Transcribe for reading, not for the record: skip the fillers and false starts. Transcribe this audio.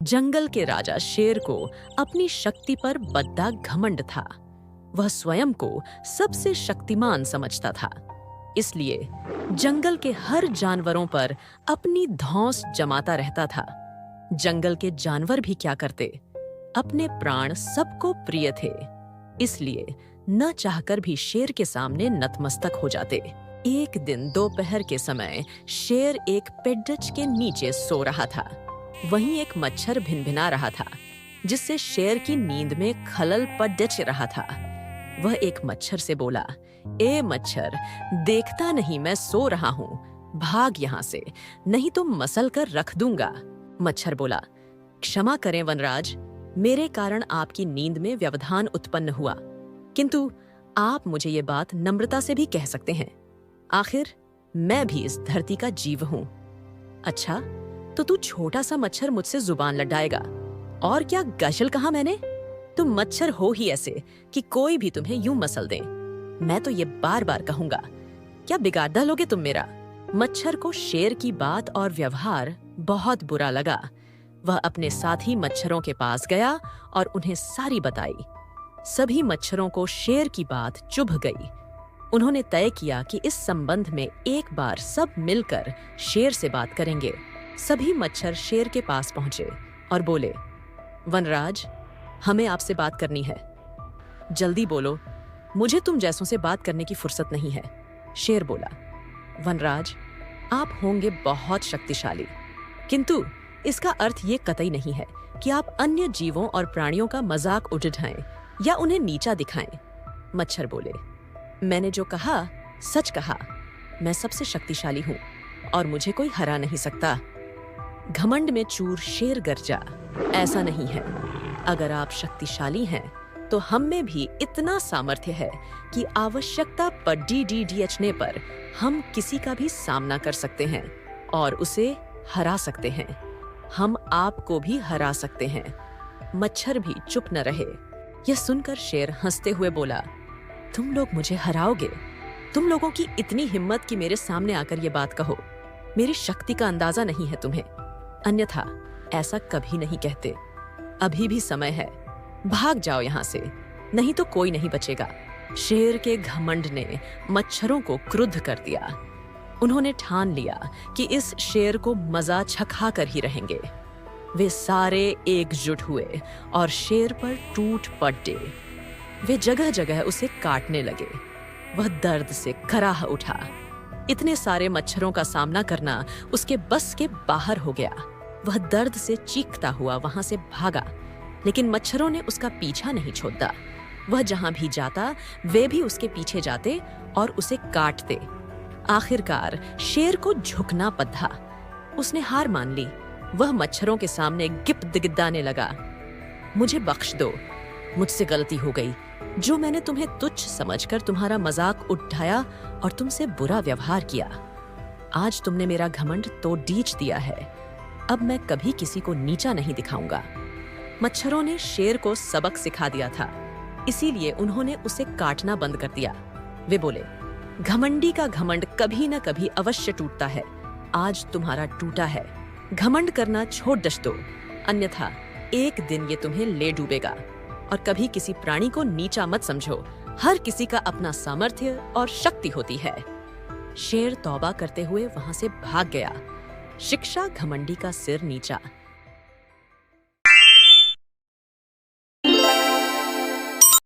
जंगल के राजा शेर को अपनी शक्ति पर बद्दा घमंड था। वह स्वयं को सबसे शक्तिमान समझता था। इसलिए जंगल के हर जानवरों पर अपनी धौंस जमाता रहता था। जंगल के जानवर भी क्या करते, अपने प्राण सबको प्रिय थे, इसलिए न चाहकर भी शेर के सामने नतमस्तक हो जाते। एक दिन दोपहर के समय शेर एक पेड्डच के नीचे सो रहा था। वहीं एक मच्छर भिनभिना रहा था, जिससे शेर की नींद में खलल पड़ रहा था। वह एक मच्छर से बोला, ए मच्छर, देखता नहीं मैं सो रहा हूँ, भाग यहाँ से, नहीं तो मसल कर रख दूंगा। मच्छर बोला, क्षमा करें वनराज, मेरे कारण आपकी नींद में व्यवधान उत्पन्न हुआ, किंतु आप मुझे ये बात नम्रता से भी कह सकते हैं। आखिर मैं भी इस धरती का जीव हूँ। अच्छा, तो तू छोटा सा मच्छर मुझसे जुबान लड़ाएगा? और क्या गशल कहा मैंने? तुम मच्छर हो ही ऐसे कि कोई भी तुम्हें यूं मसल दे। मैं तो ये बार बार कहूंगा, क्या बिगाड़ डालोगे तुम मेरा? मच्छर को शेर की बात और व्यवहार बहुत बुरा लगा। वह अपने साथी मच्छरों के पास गया और उन्हें सारी बताई। सभी मच्छरों को शेर की बात चुभ गई। उन्होंने तय किया कि इस संबंध में एक बार सब मिलकर शेर से बात करेंगे। सभी मच्छर शेर के पास पहुंचे और बोले, वनराज, हमें आपसे बात करनी है। जल्दी बोलो, मुझे तुम जैसों से बात करने की फुर्सत नहीं है। शेर बोला, वनराज, आप होंगे बहुत शक्तिशाली, किंतु इसका अर्थ ये कतई नहीं है कि आप अन्य जीवों और प्राणियों का मजाक उड़ाएं या उन्हें नीचा दिखाएं। मच्छर बोले, मैंने जो कहा सच कहा। मैं सबसे शक्तिशाली हूँ और मुझे कोई हरा नहीं सकता। घमंड में चूर शेर गरजा, ऐसा नहीं है। अगर आप शक्तिशाली हैं तो हम में भी इतना सामर्थ्य है कि आवश्यकता पर डीडीडीएचने पर हम किसी का भी सामना कर सकते हैं और उसे हरा सकते हैं। हम आपको भी हरा सकते हैं। मच्छर भी चुप न रहे। यह सुनकर शेर हंसते हुए बोला, तुम लोग मुझे हराओगे? तुम लोगों की इतनी हिम्मत कि मेरे सामने आकर ये बात कहो। मेरी शक्ति का अंदाजा नहीं है तुम्हें, अन्यथा ऐसा कभी नहीं कहते। अभी भी समय है, भाग जाओ यहाँ से, नहीं तो कोई नहीं बचेगा। शेर के घमंड ने मच्छरों को क्रुद्ध कर दिया। उन्होंने ठान लिया कि इस शेर को मजा चखा कर ही रहेंगे। वे सारे एकजुट हुए और शेर पर टूट पड़े। वे जगह जगह उसे काटने लगे। वह दर्द से कराह उठा। इतने सारे मच्छरों का सामना करना उसके बस के बाहर हो गया। वह दर्द से चीखता हुआ वहां से भागा, लेकिन मच्छरों ने उसका पीछा नहीं छोड़ा। वह जहां भी जाता, वे भी उसके पीछे जाते और उसे काटते। आखिरकार शेर को झुकना पड़ा। उसने हार मान ली। वह मच्छरों के सामने गिड़गिड़ाने लगा, मुझे बख्श दो, मुझसे गलती हो गई। जो मैंने तुम्हें तुच्छ समझकर तुम्हारा मजाक उठाया और तुमसे बुरा व्यवहार किया। आज तुमने मेरा घमंड तोड़ डीच दिया है। अब मैं कभी किसी को नीचा नहीं दिखाऊंगा। मच्छरों ने शेर को सबक सिखा दिया था, इसीलिए उन्होंने उसे काटना बंद कर दिया। वे बोले, घमंडी का घमंड कभी न कभी अवश्य टूटता है। आज तुम्हारा टूटा है। घमंड करना छोड़ दो, अन्यथा एक दिन ये तुम्हें ले डूबेगा। और कभी किसी प्राणी को नीचा मत समझो। हर किसी का अपना सामर्थ्य और शक्ति होती है। शेर तौबा करते हुए वहां से भाग गया। शिक्षा घमंडी का सिर नीचा।